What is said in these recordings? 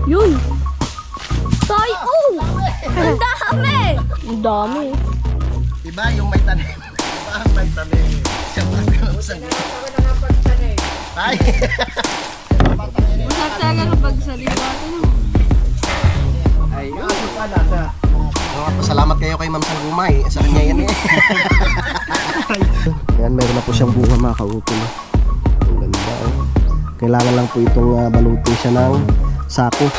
Yun. Tay, oh! Ang dami! Ang dami. Diba yung may tanim? Diba ang may tanim? Siya pa usag. Ay! Masagsagan ang pagsaliwa. Ay, ano pa nasa? Pasalamat kayo kay Ma'am Sanggumay. Sa kanya yan eh. Yan, mayroon na po siyang bunga mga kautol. Ang ganda oh. Kailangan lang po itong balutin siya ng sako.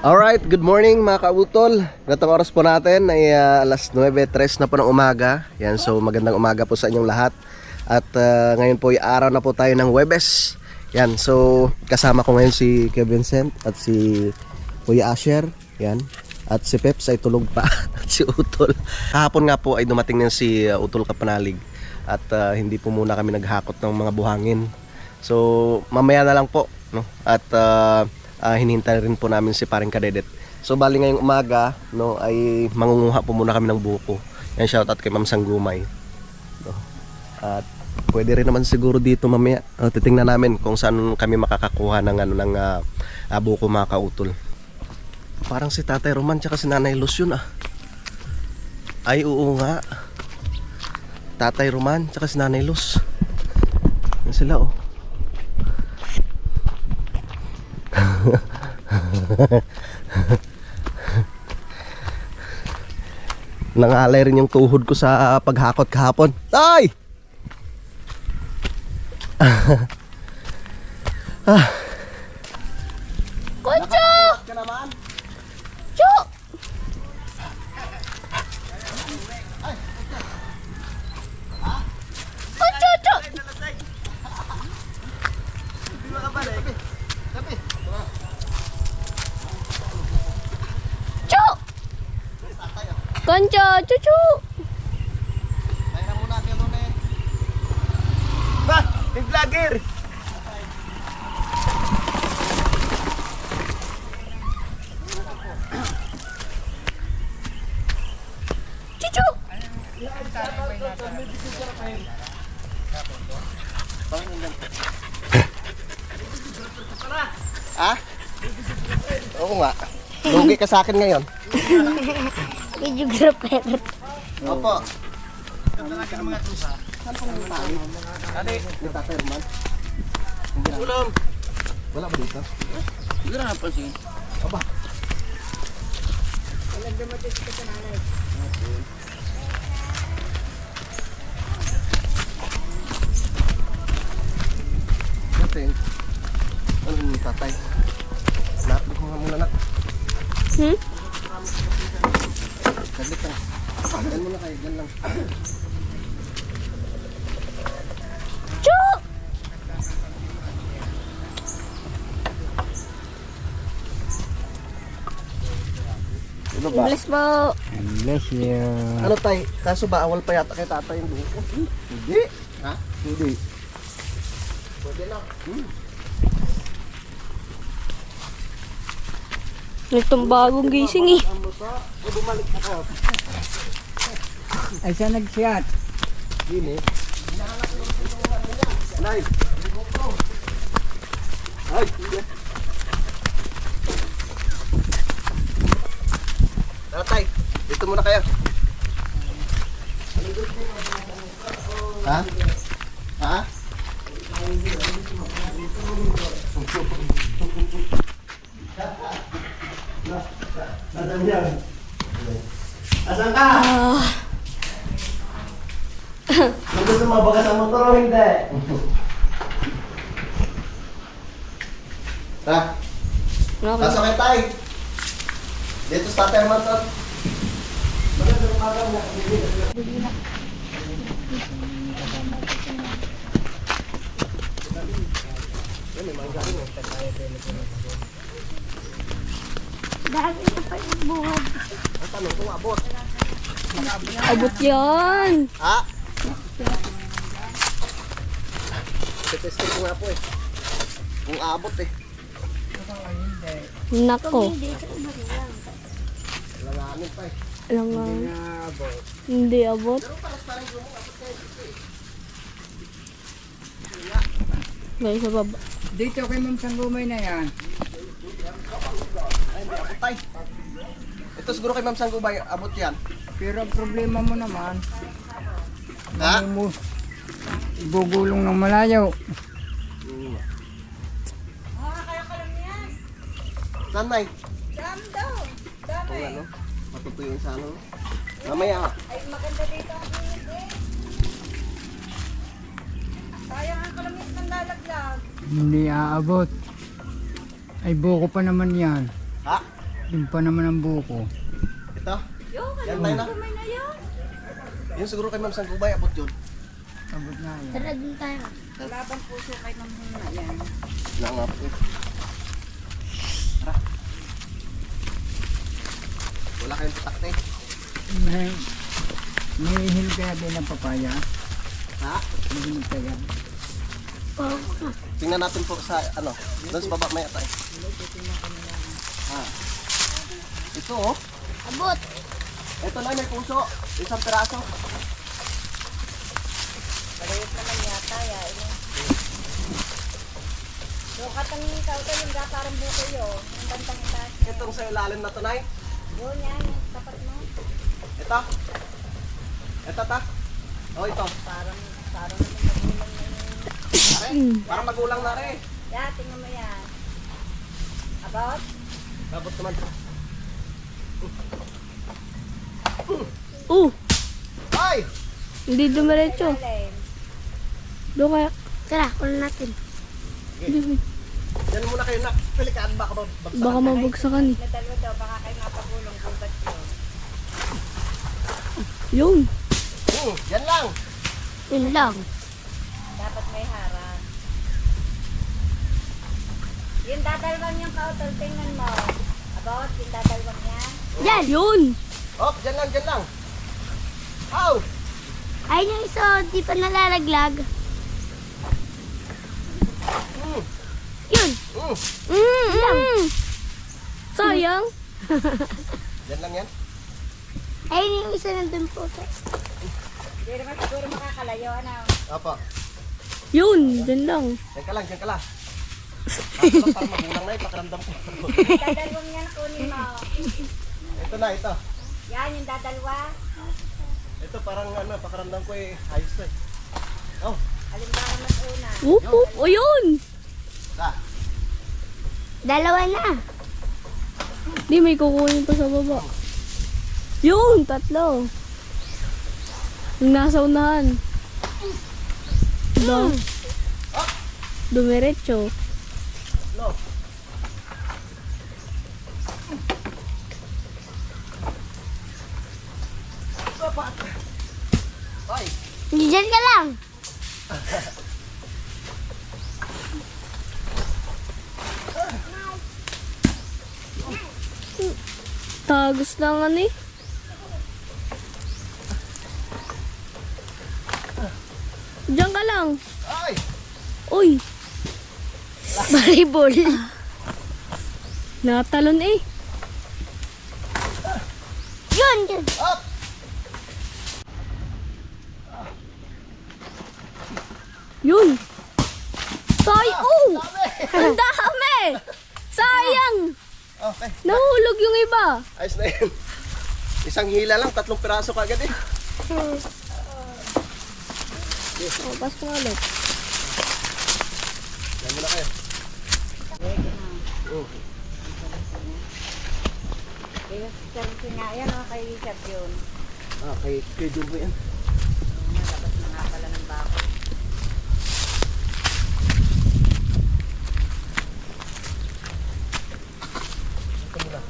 Alright, good morning mga kautol. Natang oras po natin ay alas 9:03 na po ng umaga. Yan, so magandang umaga po sa inyong lahat. At ngayon po ay araw na po tayo ng Huwebes. Yan, so kasama ko ngayon si Kuya Vincent at si Kuya Asher. Yan, at si Peps ay tulog pa. At si Utol. Kahapon nga po ay dumating na si Utol Kapanalig. At hindi po muna kami naghakot ng mga buhangin. So mamaya na lang po, no? At hinihintay rin po namin si Paring Kadedet. So bali ngayong umaga, no, ay mangunguha po muna kami ng buko. Yan, shoutout kay Ma'am Sanggumay, no? At pwede rin naman siguro dito mamaya. Titingnan namin kung saan kami makakakuha ng buko mga kautol. Parang si Tatay Roman tsaka si Nanay Luz yun ah. Ay oo nga. Tatay Roman tsaka si Nanay Luz. Yan sila oh. Nangalay rin yung tuhod ko sa paghakot kahapon. Tay! Kucho! Chu! Kucho, chu! Chu! Koncho, chuchu! Ba! May vlogger! Chuchu! Ha? Oo nga. Lugi ka sa akin ngayon. Videographer. Opo. Saan pong yung tayo? Yung Tatay Roman? Ulam! Wala ba dito? Hindi na napansin. Aba. Natin. Ano yung tatay? Napit ko nga muna na. Saglit lang. Yan muna kayo, yan lang. Chu! Ano ba? Bless po. Bless you. Ano tay? Kaso ba awal pa yata kay tatay yung buko? Hindi. Ha? Hindi. Pwede lang. Itong bagong gising eh. Bumalik ako. Ay, siya nag-shot. Gini. Nay. Ay, hindi. Tatay, dito muna kayo. Ha? Ha? Asan ka? Gusto mabagas ang motor o hindi? Ha? Pasok kayo tayo. Dito sa Tatay Roman to. Magandang umaga mo. Dami ko pa yung buhod. Ang tanong kung abot. Abot yan. Ha? Testing ko nga po eh. Kung abot eh. Nako. Langanin pa eh. Langan. Hindi abot. Guys, sa baba. Dito kay Ma'am Sanggumay na yan. Ay, hindi abot tay. Ito siguro kay Ma'am Sanggubay, abot yan. Pero ang problema mo naman, Ha? hindi mo ibugulong ng malayo. Saan, Nay? Dami. Ano? Matutuyo sa ano? Mamaya. Ay, maganda dito ang init eh. Sayang ang kalamis ng lalaglag. Hindi aabot. Ay buko pa naman yan. Ha? Yung pa naman ang buko. Ito? Yung, Yan tayo na. kamay na yun. Yun siguro kay Ma'am Sanggubay, abot yun. Abot na yan. Tara din tayo. Laban puso kay Ma'am Huna yan. Langap eh. Tara. Wala kayong tatakte. May hinog kaya din ng papaya. Ha? May hinog kaya. Tingnan natin po sa ano. Doon sa baba maya tayo. Ha. Ito oh. Abot. Ito na may puso. Isang piraso. Parehit naman yata yan. Yung katangin ka, ito yung parang buko yun. Yung bantang itaas. Itong sa ilalim na tunay. Yun yan, yung tapat mo. Ito. Ito ta. Oh, ito. Parang naman magulang na yun. Pare, parang magulang na rin. Yan, tingnan mo yan. About? Dabot naman. Ay! Hindi dumiretso. Alin? Doon kaya. Tara, kunin natin. Diyan muna kayo nak. Pelikaan baka babagsakan. Baka mabagsakan eh. Na dalawa daw, baka kayo mapagulong bugat yun. Yun. Yan lang. Yun lang. Dapat may harang. Yung dadalwang yung kautol, tingnan mo. About, yung dadalwang yan. Yan. Yun. Oh, dyan lang, dyan lang. Ow! Ayun yung isa, di pa nalalaglag. Mm. Yun. Mm. Sayang. Yan lang yan. Ayun yung isa nandun po. Hindi naman siguro makakalayo, ano. Apa. Yun, dyan lang. Diyan ka lang, diyan ka lang. Ako lang parang magulang na ipakaramdam ko. Yung dadalwang yan, kunin mo. Ito na, ito. Yan, yung dadalwa. Ito parang ano, pakaramdam ko eh, ayos na eh. Oh, Halimbawa mas una. O yun. da. Dalawa na. Di, may kukunin pa sa baba. Yun, tatlo. Yung nasa unahan. Dumiretso. No. Sapat. Ay, Diyan ka lang. Tagos lang ano eh. Diyan ka lang. ay. Uy. Volleyball. Natalon eh. Yun, yun. Up. Yun. Oh! Dami. Ang dami! Sayang! Okay. Nahulog yung iba. Ayos na yun. Isang hila lang, 3 piraso kagad eh. Oh, pasko nga ulit. Yan muna kayo. Oh. Kasi nga yan, kay Richard yun. Ah, kay Jumbo yan. Dapat na nga pala ng bako. Ito muna.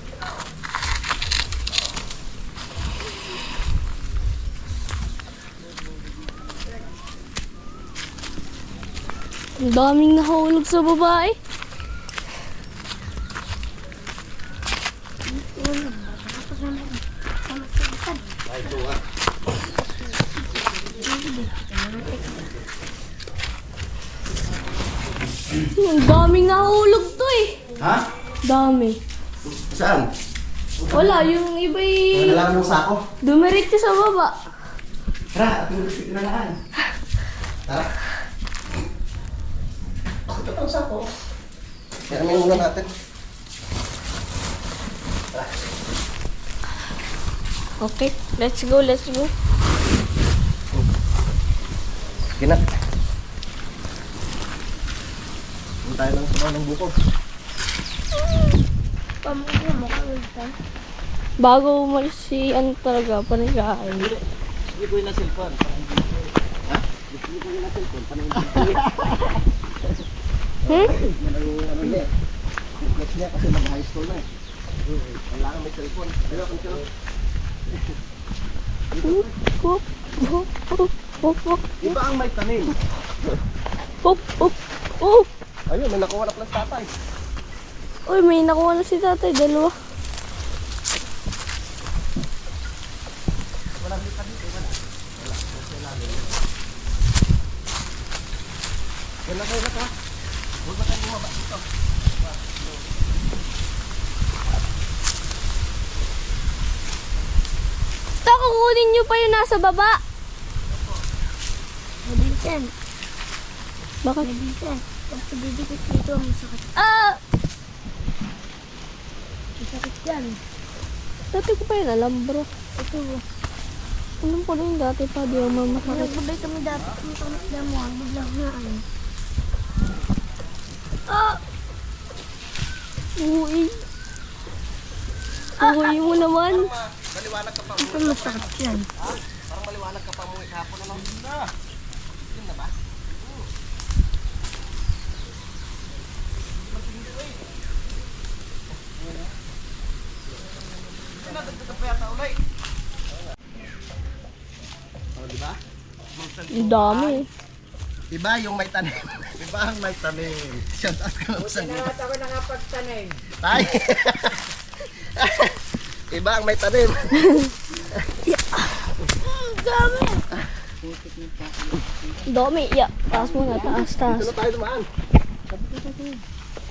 Ang daming nahulog sa babae. Ay, ito nga. Ang daming nahulog to eh. Ha? Dami. Saan? Wala, yung iba'y Nalaman mo sa ako? dumiretso sa baba. Tara, ating na lang. Tara. ako. Kaya muna natin. Okay, let's go, let's go. Gina. Tayo lang sa ng buko. Pamukha mo ka. Bago umalis si ano talaga, panagain. Hindi ko yung cellphone. Ha? Hindi ko yung cellphone. Hindi. Next niya kasi mag-high school na eh. Kailangan may cellphone. Pero kung sila. Iba ang may tanim. Ayun, may nakuha na pala sa tatay. Uy, may nakuha na si tatay, dalawa. Yan na kayo na ka. Huwag ba tayo bumaba dito? Ito, kukunin nyo pa yung nasa baba. Mabilisan. Bakit? Mabilisan. Pag pagdidikit dito, masakit. Masakit yan. Dati ko pa yun alam, bro. Ito. Alam ko na yung dati pa, di ako mamasakit. Nagbabay kami dapat ng tamasda mo. Ang biglang naan. Uy. Uy mo naman. Maliwanag ka pa mo. Ito masakit yan. Parang maliwanag ka pa mo. Kahapon na lang. Yun na ba? Nadagdagan pa yata ulay. Oh, di ba? Ang dami. Iba yung may tanim. Iba ang may tanim. Shout out ka lang sa iyo. Ako nakapagtanim. Tay! Iba ang may tanim. Dami. Dami. Yeah. Taas mo na. Taas. Dito tayo dumaan.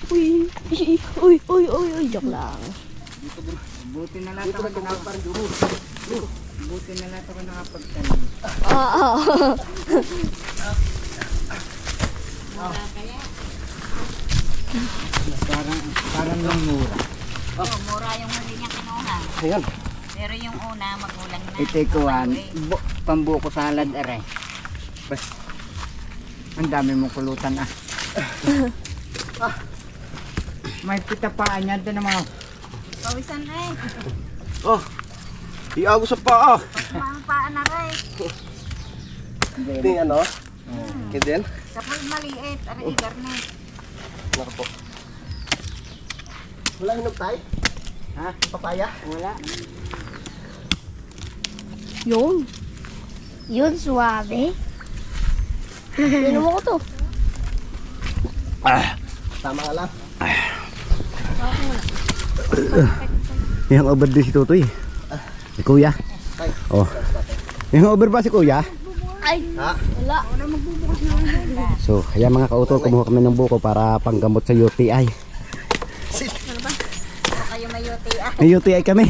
Uy. Uy. Uy. Uy. Uy. Joke lang. Buti na lang Dito ako na parang gumod. Buti na lang ako nakapagtanim. Parang lang mura. Oh, mura yung huli niya kinuha. Ayan. Pero yung una, magulang na. Itikuan, pambuko salad ere. Bas, ang dami mong kulutan ah. May pitapaan yan din naman. Pawisan na eh. Oh. Iago sa paa. Mga paan na rin. Hindi ano? Kidin? Kapag maliit, aray garnet. Naka po. Wala hinog tayo? Ha? Papaya? Wala. Yun. Yun, suwabe. Inom ako to. Tama ka lang. Yung over din si Tutoy. Si Kuya. Oh. Yung over ba si Kuya? Ay. Ha? Wala. So, kaya mga kautol, kumuha kami ng buko para panggamot sa UTI. Kayo may UTI. May UTI kami.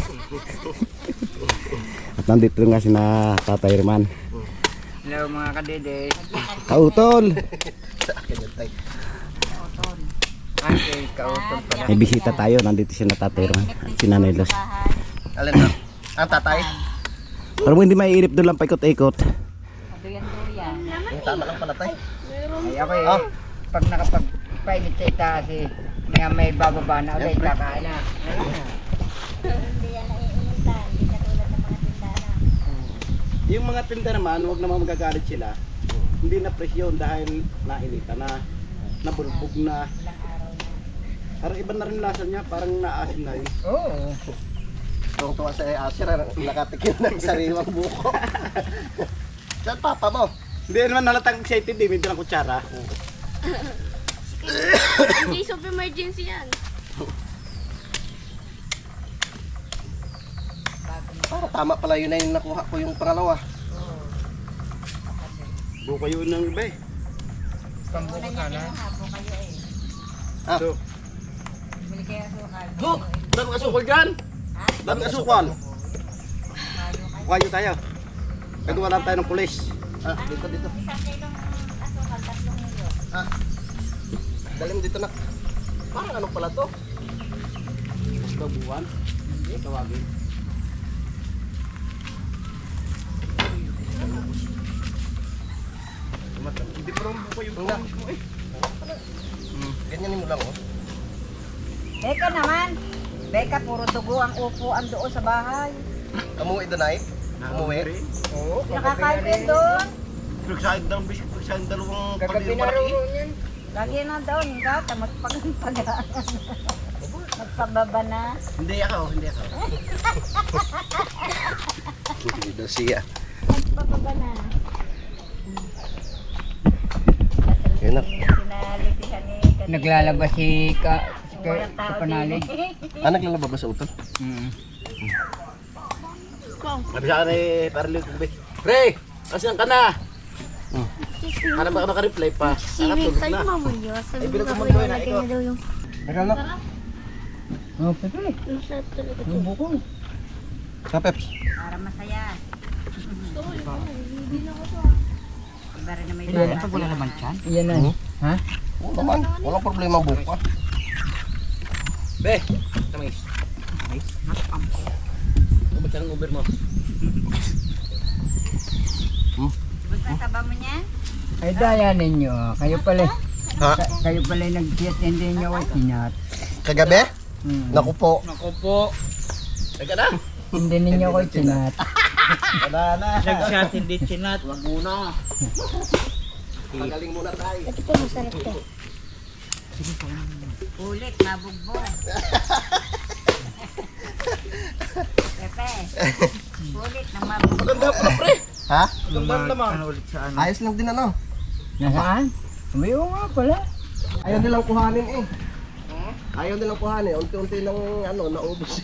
At nandito nga si na Tatay Herman. Hello mga kadede. Kautol! Ganyan tayo. Ay, kautol pala. May bisita tayo. Nandito si na Tatay Herman. Si Nanay Los. Alin na? Ang tatay? Para mo hindi maiirip doon lang paikot-ikot. Duyan-duyan. Tama lang pala tayo. Ay ako eh, pag nakapagpainit sa itaas eh, may bababa na ulit, kakain na. Hindi yan naiinitan. Hindi katulad ng mga tindana. Yung mga tinda naman, huwag naman magagalit sila. Hindi na presyon dahil nainita na, nabulbog na. Parang iba na rin lasa niya, parang naasim na yun. Oo. Tuwang-tuwa sa Asher, nakatikim ng sariwang buko. Saan papa mo? Hindi naman nalatang excited eh, may dalang kutsara. In case of emergency yan. Parang tama pala yun na yung nakuha ko yung pangalawa. Buko yun ng iba eh. Pambuko sana. Habo kayo eh. Ah. So, Bili kayo asukal. Buk! Daming asukal dyan! Daming asukal! Kayo tayo. Kagawa lang tayo ng pulis. Ah, dito. Isang kilong asukal, 3 milyon. Ah. Dali mo dito na. Parang ano pala to? Babuan. Hindi, tawagin. Hindi pa naman buko yung Nga. mo eh. Ganyan mo lang oh. Beka naman. Beka, puro dugo ang upuan doon sa bahay. Umuwi doon ay? Umuwi? Oo. Nakakain ko yun doon. Pinagsahin dalawang bisit, pinagsahin dalawang Kagabi palito na malaki. roon yan. Lagi na daw, hingga, magpagaan. Magpababa na. Hindi ako, hindi ako. Hindi daw siya. Magpababa na. Yun na. Sinalitihan ni kanina. Naglalabas si Walang tao Kapanali. din. Ah, naglalaba ba sa utol? Sabi sa akin eh, parang liwag ko. Pre, asan ka na? Ano ba ka naka-reply pa? Nakatulog na. Ay, bilang ko mag-join na ito. Teka na. Oh, Pepe. Masarap talaga to. Ang buko. Sa Peps. Para masaya. Iba rin na may Ilan bala. pag wala naman tiyan? Iyan na. Ha? Oo naman. Walang problema buka. Be, tamis. Ubad ka ng Uber mo. Basta saba mo niyan? Ay, daya ninyo. Kayo pala. Ha? Kayo pala nag-jet, hindi nyo ay tinat. Kagabi? Naku po. Naku po. Teka na. Hindi ninyo ko tinat. Wala na. Nag-shot, hindi chinat. Wag muna. Magaling muna tayo. Ito po, masarap to. Ulit, mabugbog. Pepe. Ulit ng mabugbog. Maganda pa, pre. Ha? Maganda naman. Ayos lang din ano. Nasaan? Umayo nga pala. Ayaw nilang kuhanin eh. Ayaw nilang kuhanin. Unti-unti lang ano, naubos.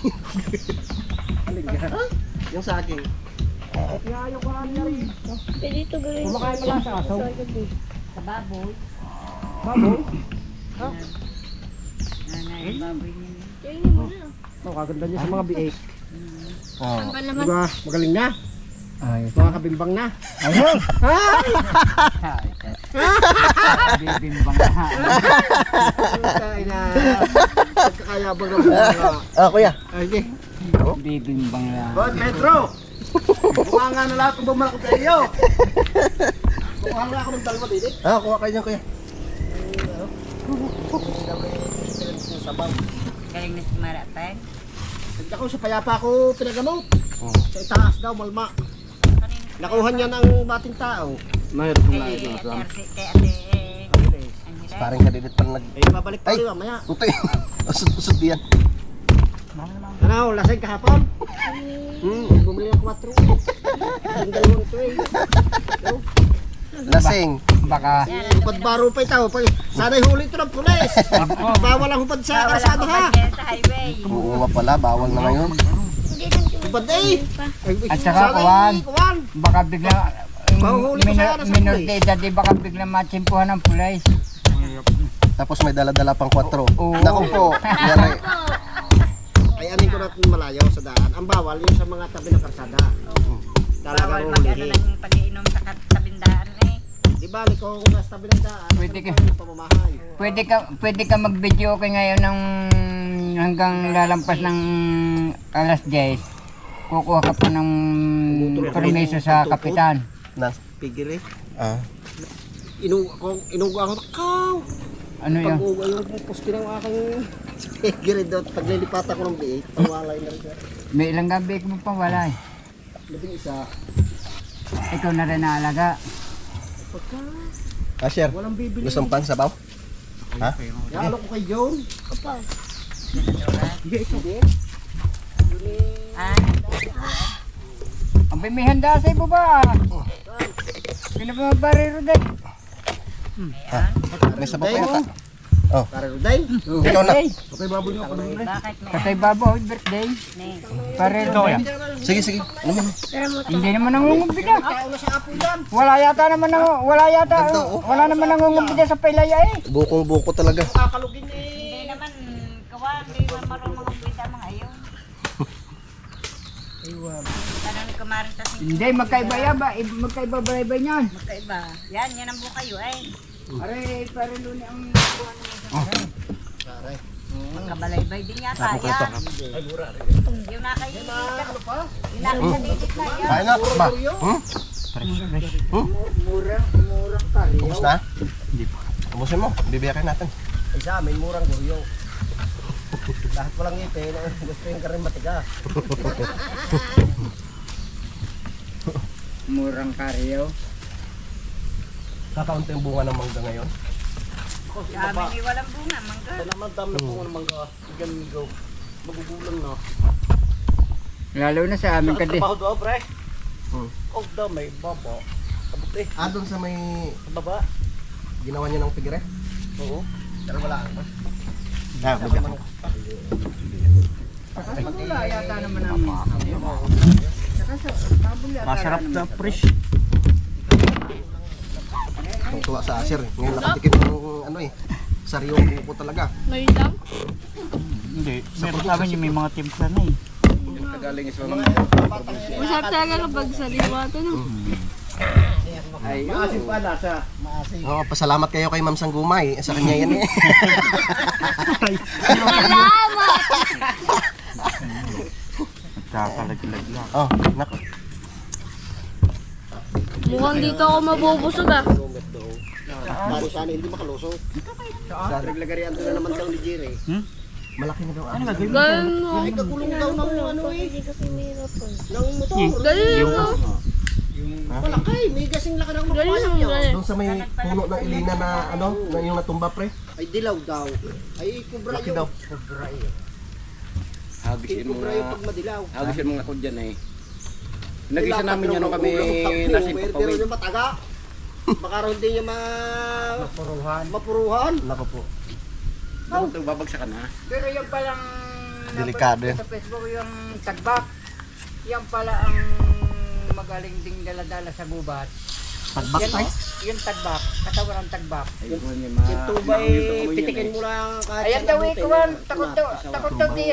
Alin ka? Yung saging. Pwede ito gawin. Kumakain mo lang sa asaw. Sa baboy. Baboy? Nanay, baboy niya. Tingnan mo na. Oh, kaganda niya sa mga biik. Oh. Ang balaman. Diba, magaling na. Ayos. Mga kabimbang na. Ayun! Bibimbang na. Ay na. Pagkakayabang ng mga. Ah, kuya. Ay, di. Bibimbang na. God, Metro! Mukha nga na lahat kung bumalakot sa iyo. Mukha nga ako ng dalawa dito. Ah, kuha kayo niyan, kuya. Galing na si Maratay. Hindi ako sa payapa ko pinagamot. Sa itaas daw, malma. Nakuha niya ng bating tao. Mahirap kong lahat ng asam. Kay ate, Parang kadidit pala nag... Eh, babalik tayo mamaya. Puti. Usod-usod yan. Ano, lasing kahapon? Bumili ng 4. Ang dalawang tray. Lasing. Baka. Hupad baro pa ito. Sana'y huli ito ng pulis. Bawal ang hupad sa karsada ha. sa highway. Oo nga pala, bawal na ngayon. Hupad eh. At saka, Kuwan. Kuwan. Baka bigla. Mahuhuli ko sana sa Minor pulis. de edad, di baka bigla matsimpuhan ng pulis. Tapos may dala-dala pang 4. Oo. Naku po. Yari. Ay, anin ko natin malayo sa daan. Ang bawal yung sa mga tabi ng karsada. Bawal Talagang mag-ano huli. ng pag-iinom sa tabindaan eh. Di ba, ikaw kung nasa tabi ng daan, Pwede ka. yung pamamahay. Pwede ka mag-video okay ngayon ng hanggang lalampas ng alas 10. Kukuha ka pa ng permiso sa kapitan. Na. Pigil eh. Ah. Inugo ako, kaw! Ano yun? Pag-uga yung poste ng aking pigil doon. Paglilipatan ko ng biik, pawalay na rin. May ilang gabi ka mo pa wala eh. Labing isa. Ikaw na rin naalaga. Asher, Walang bibili. gusto mo pang sabaw? Ha? Yalo ko kay John. Ah, Ang bimihanda sa ibo ba? Pinababarero din. May sabaw pa yata. Oh, Para Ruday. ikaw na. Okay, baboy nyo ako doon. bakit may Patay babaw, birthday. ne? Parero din. Sige, sige. Ano mo? Hindi naman nangungumbida. Kauna sa apo yan. Wala yata naman wala naman nangungumbida sa pailaya eh. Bukong-buko talaga. Kakalugin eh. Hindi naman, kawan, hindi naman marunong mga kwita mga ayon. Tanong ni Kumarin sa Hindi, magkaiba niyan. magkaiba. Yan ang bukayo ay. Aray, pare luni ang buwan mo. Magkabalaybay din yata yan. Yung nakailit. Yung nakailit na yan. Kain na, ba? Murang kari. Ubus na? Hindi pa. Ubusin mo, bibiyakin natin. Ay sa amin, murang guryo. Kahit walang ngipin, gusto yung karin matigas. Murang kariyo. Kakaunti yung bunga ng mangga ngayon. Sa amin ay walang bunga, mangga. Ito naman, dami na po ng mangga. Igan go. Magugulang na. Lalo na sa amin kadi. Trabaho doon, pre. Hmm. Oh, daw may baba. Abot eh. Doon sa may Baba. ginawa niya ng tigre? Oo. Pero wala ka. Bibiyak mo. Wala yata naman ang Masarap na fresh. Ang tuwa sa Asir. Ngayon nakatikim ng ano eh. Sariwang buko talaga. Ngayon lang. Hindi. Meron sa amin yung may mga timpla na eh. Masarap talaga kapag sariwa ito, no? ay Maasin pa nasa. Oo, pasalamat kayo kay Ma'am Sanggumay. Sa kanya yan eh. Salamat! Kakalaglag lang. Oh, nako. Mukhang dito ako mabubusog ah. Para sana hindi makalusong. Naglagarian doon na naman daw ni Jerry. Malaki na daw. Ano Ganun mo. Ay, kagulong daw ng ano eh. Ng motor. Ganun mo. Malaki. May gasing laki ng Ganun magpasok mo. niya. Ganun. Doon sa may puno ng ilina na ano, na yung natumba pre. Ay, dilaw daw. Ay, kubra Laki yun. daw. Kubra yun. Habisin mo Kubra nga. yung pag madilaw. Habisin mo nga ko dyan eh. Nag-isa namin yan nung kami lasing Pero papawid. yung mataga. Baka raw hindi niya mapuruhan. Nako po. Ano ito, babagsakan na. pero yung palang Delikado yan. sa Facebook yung tagbak. Yan pala ang magaling ding daladala sa gubat. Tagbak Yan, tayo. yung tagbak, katawan ng tagbak. Ayun mo niya Yung tuba pitikin mo lang kahit Ayan sa daw kabuti. ikuan, takot daw di.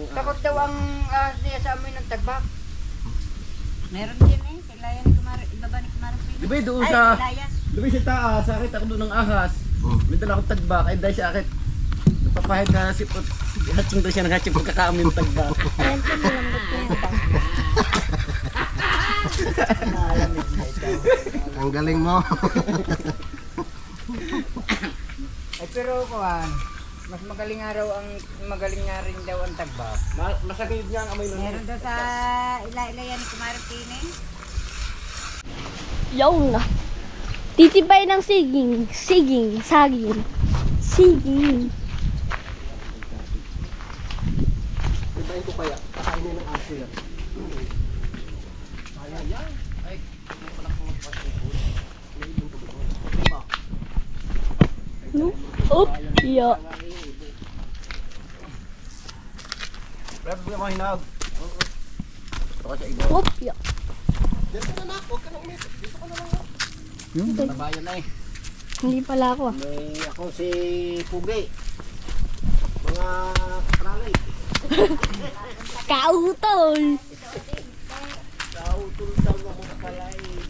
Takot daw ang ahas niya sa amin ng tagbak. Meron din eh. Sila yan ni Kumar, ibaba ni Kumar. Di ba doon Ay, sa... sila yan. Di ba sa taas, sakit ako doon ng ahas. May dala akong tagbak, ay dahil siya akit. Napapahid na si Pot. Hatching daw siya ng hatching pagkakaamin ng tagbak. Ang galing mo. Ay pero kuan, mas magaling nga rin daw ang tagbak. Masakit niya ang amoy nun. Meron daw sa ila-ila yan ni Kumar Tine. Yaw na. Titibay ng saging. Saging. Ibahin ko kaya. Kakainin ng aso yan. No? Oh, yeah. Pero bigyan mo hinag. Oh, yeah. Dito ka na, huwag ka na umit. Dito ka na lang. Tabayan na eh. Hindi pala ako ah. May ako si Pugi. Mga katrangay. Kautol! Kautol daw na mo pala eh.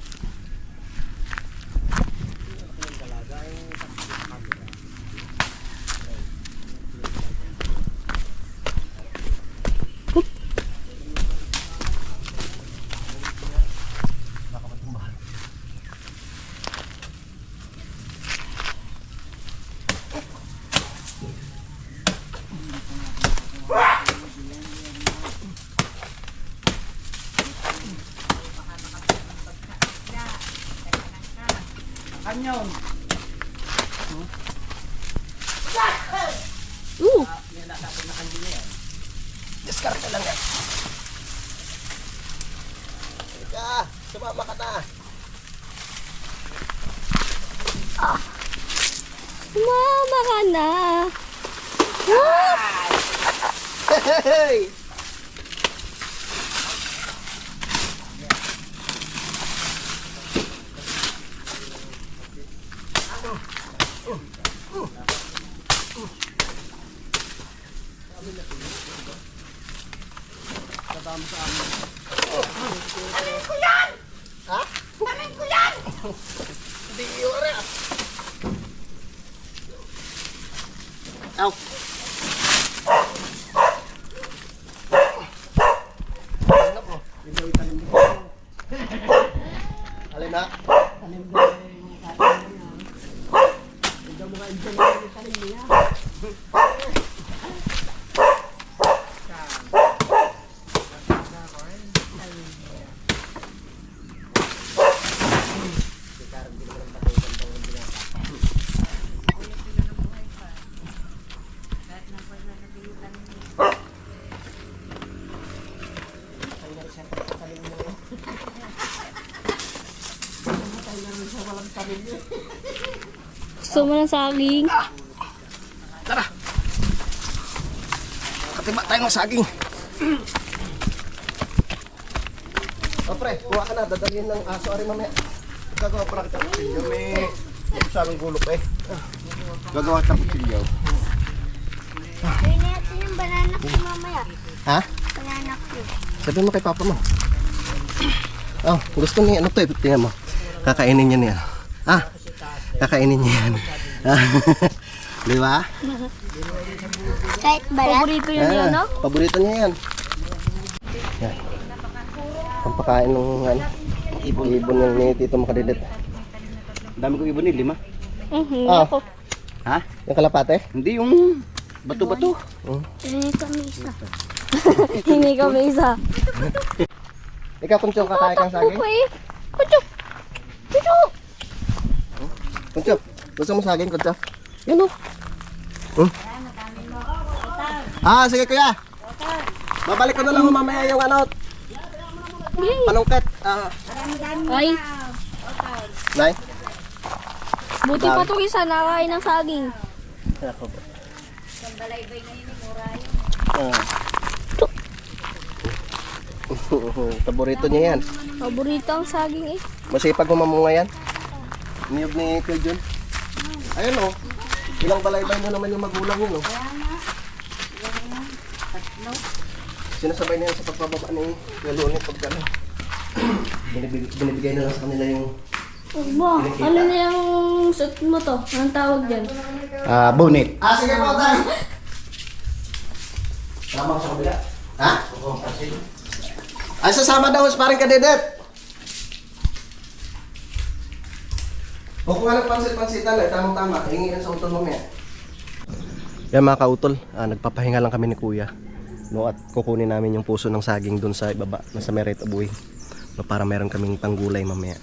Kanyon. Ooh! Diskarte lang yan. Teka, sumama ka na. Mama ka na! Hey! Aw. Alin na? Gusto mo ng saging? Katiba tayo ng saging. O pre, kuha ka na. Dadalhin ng aso. Ari mamaya. Gagawa pa kita ng kutsilyo. May sabing gulok eh. Gagawa kita ng kutsilyo. Gawin natin yung banana ko mamaya. Ha? Banana ko. Sabihin mo kay papa mo. Oh, gusto niya ano to eh. Tingnan mo. Kakainin niya niya. Ah, kakainin niya yan. Di ba? Kahit balat? Paborito yun yun, no? Paborito niya yan. Yan. Pampakain ng ano, ibon ng ni Tito Makadilit. Dami kong ibon 5. Ah. Ako. Ha? Yung kalapate? Hindi yung bato-bato. Hingi kami isa. Hingi kami isa. Ikaw Kunchong, kakain kang saging? Kuchok! Kuchok! Kunchong, gusto mo saging Kunchong? Yan o. Ah, sige kuya. Babalik ko na lang mamaya yung ano, panungket. Ay, Nay? buti pa ito isa nakain ng saging. Paborito niya yan. Paborito ang saging eh. Masipag humamunga yan. Niyog ni Kuya Jun. Ayun o. Ilang balaybay mo naman yung magulang yun o. Sinasabay na yan sa pagbababa ni Kuya Luni pagka ano. Binibigay na lang sa kanila yung Ba, ano na yung suit mo to? Anong tawag dyan? Bonnet. Ah, sige po, tay. Tama sa kabila. Ha? Oo, sige. Ay, sasama daw sa paring kadedet. O kung anong pansit-pansitan eh, tamang-tama. Hingi yan sa utol mamaya. Yan mga kautol, nagpapahinga lang kami ni Kuya. No, at kukunin namin yung puso ng saging dun sa ibaba, nasa Meret Abuy. No, para meron kaming panggulay mamaya.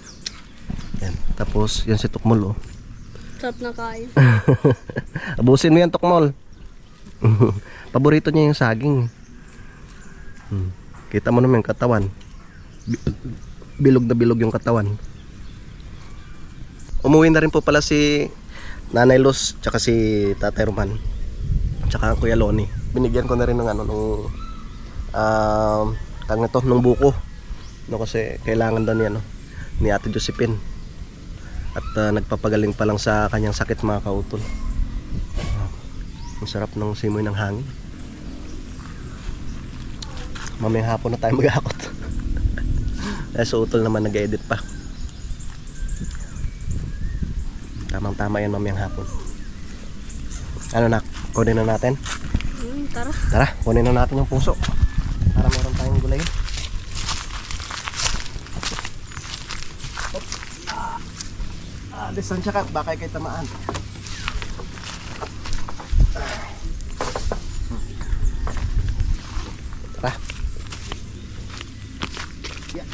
Yan. Tapos, yan si Tukmol, oh. Sarap na kain. Abusin mo yan, Tukmol. Paborito niya yung saging. Kita mo naman yung katawan. Bilog na bilog yung katawan. Umuwi na rin po pala si Nanay Luz, tsaka si Tatay Roman, tsaka Kuya Loni. Binigyan ko na rin ng ano, nung buko. No, kasi kailangan daw niya, no, ni Ate Josephine. At nagpapagaling pa lang sa kanyang sakit mga kautol. Ang sarap ng simoy ng hangin. Mamayang hapon na tayo mag-akot. So utol naman nag-edit pa. Tamang tama yan mamayang hapon. Ano na, kunin na natin? Tara. Tara, kunin na natin yung puso. Para meron tayong gulay. Distansya ka, baka ikay tamaan. Tara. Yeah.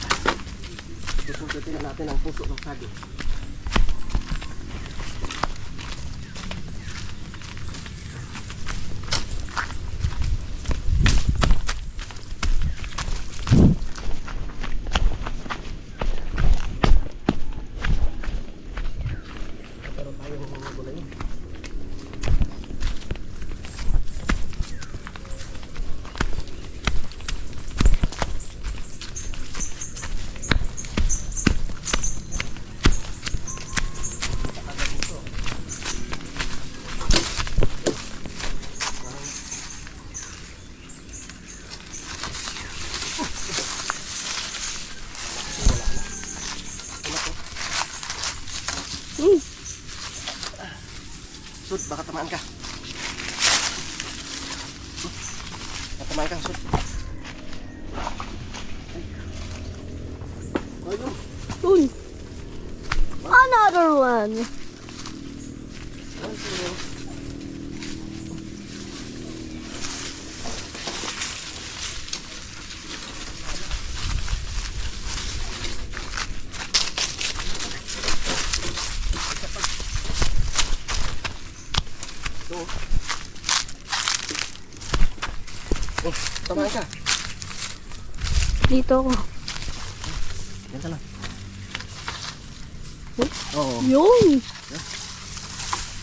Susukitin na natin ang puso ng saging. Sud, baka tamaan ka. Kumain ka, Sul. Uy. Another one. Kumain ka. Dito ako. Yan ka lang. Oo. Yun. Yan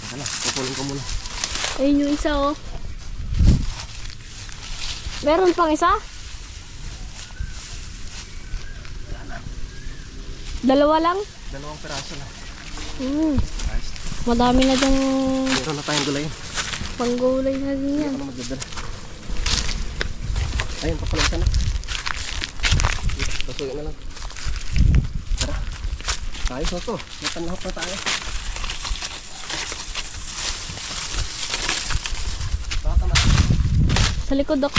ka lang. Kukulong ko muna. Ayun yung isa oh. Meron pang isa? Dalawa lang? Dalawang peraso na. Mm. Madami na dyan Meron na tayong gulayin. panggulay na din yan. Ano magdadala? Ayun, papalitan na. Pasukin na lang. Tara. Ayos na to. May panlahok na tayo. Baka na. Sa likod ako.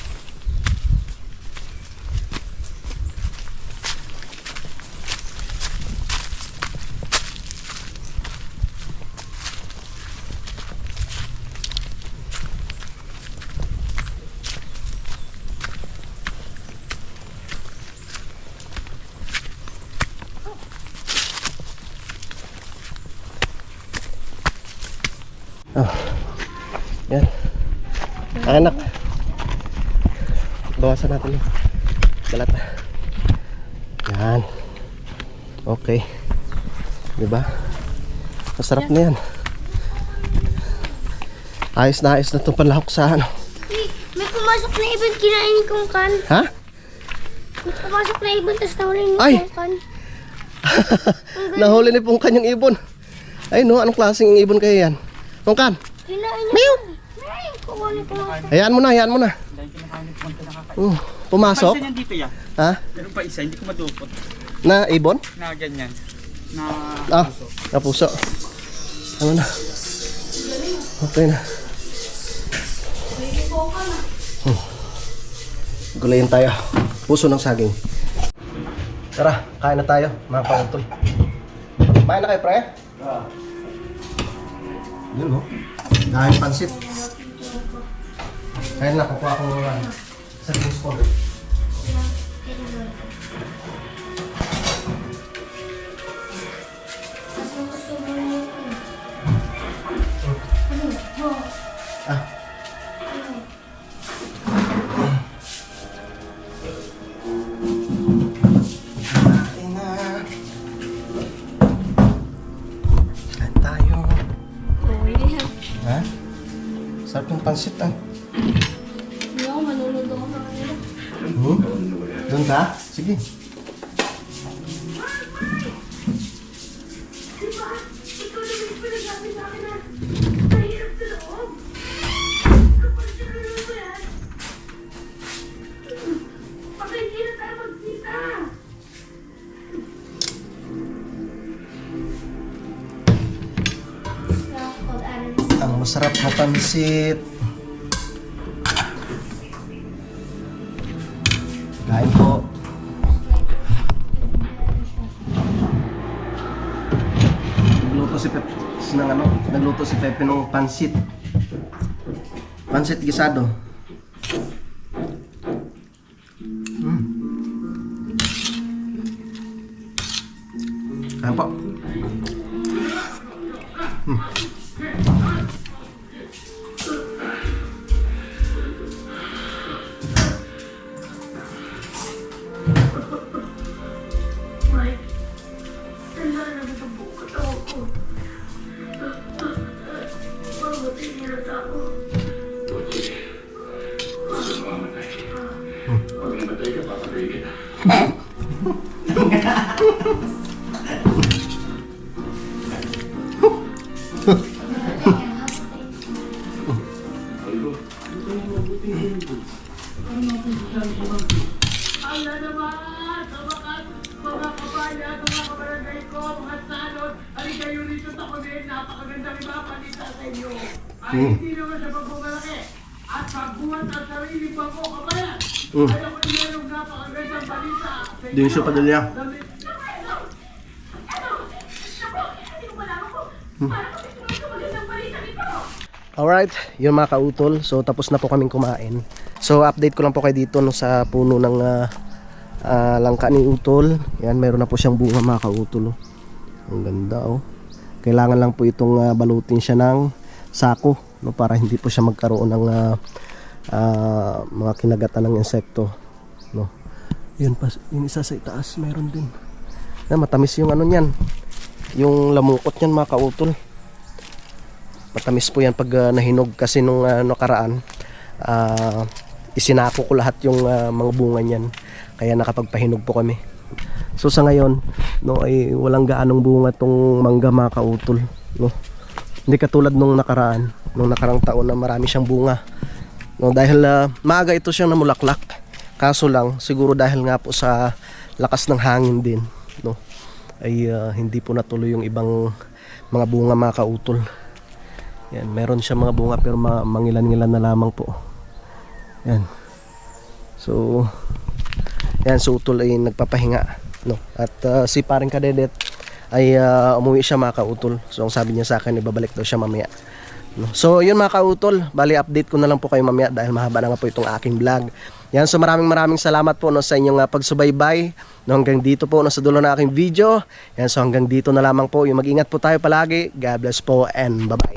Oh. Yan. Anak. Bawasan natin yung balat. Yan. Okay. Diba? Masarap na yan. Ayos na itong panlahok sa ano. May pumasok na ibon, kinain kong kan. Ha? May pumasok na ibon, tapos nahuli ni Ay! kong kan. Nahuli ni pong kanyang ibon. Ay no, anong klaseng ibon kaya yan? Pongkan. Kinain niya. Meow! Meow! Kumuli ko. Hayaan mo na, hayaan mo na. Pumasok? Isa niyan dito ya. Ha? Meron pa isa, hindi ko madupot. Na ibon? Na ganyan. Na Ah, na puso. Ano na? Okay na. Gulayin tayo. Puso ng saging. Tara, kain na tayo, mga kautol. Kain na kayo, pre? Yun, oh. Dahil pansit. Kain na, kukuha ko sa puso. Kain tayo. Ha? Sarap yung pansit, ah. Hindi ako, manunod ako sa kanila. Doon ka? Sige. Ang masarap na pansit. Kain po. Nagluto si Pepe ng ano? Nagluto si Pepe ng pansit. Pansit gisado. Kain po. Din siya padalya. Alright, yun mga kautol. So tapos na po kaming kumain. So update ko lang po kayo dito no, sa puno ng langka ni utol. Yan, meron na po siyang bunga mga kautol. Oh. Ang ganda oh. Kailangan lang po itong balutin siya ng sako no, para hindi po siya magkaroon ng mga kinagatan ng insekto no. Yun pa, yung isa sa itaas meron din. Matamis yung ano niyan. Yung lamukot niyan mga kautol. Matamis po yan pag nahinog kasi nung nakaraan isinako ko lahat yung mga bunga niyan. Kaya nakapagpahinog po kami. So sa ngayon no ay walang gaanong bunga tong mangga mga kautol no. Hindi katulad nung nakaraan, nung nakarang taon na marami siyang bunga. No, dahil maaga ito siyang namulaklak. Kaso lang siguro dahil nga po sa lakas ng hangin din no ay hindi po natuloy yung ibang mga bunga mga kautol. Yan, meron siya mga bunga pero mangilan-ngilan na lamang po. Yan. So yan, so utol ay nagpapahinga no. At si paring Kadedet ay umuwi siya mga kautol. So ang sabi niya sa akin ibabalik daw siya mamaya no. So yun mga kautol, bali update ko na lang po kayo mamaya dahil mahaba na nga po itong aking vlog. Yan, so maraming salamat po no, sa inyong pagsubaybay no, hanggang dito po no, sa dulo na aking video. Yan, so hanggang dito na lamang po. Yung mag-ingat po tayo palagi. God bless po and bye bye.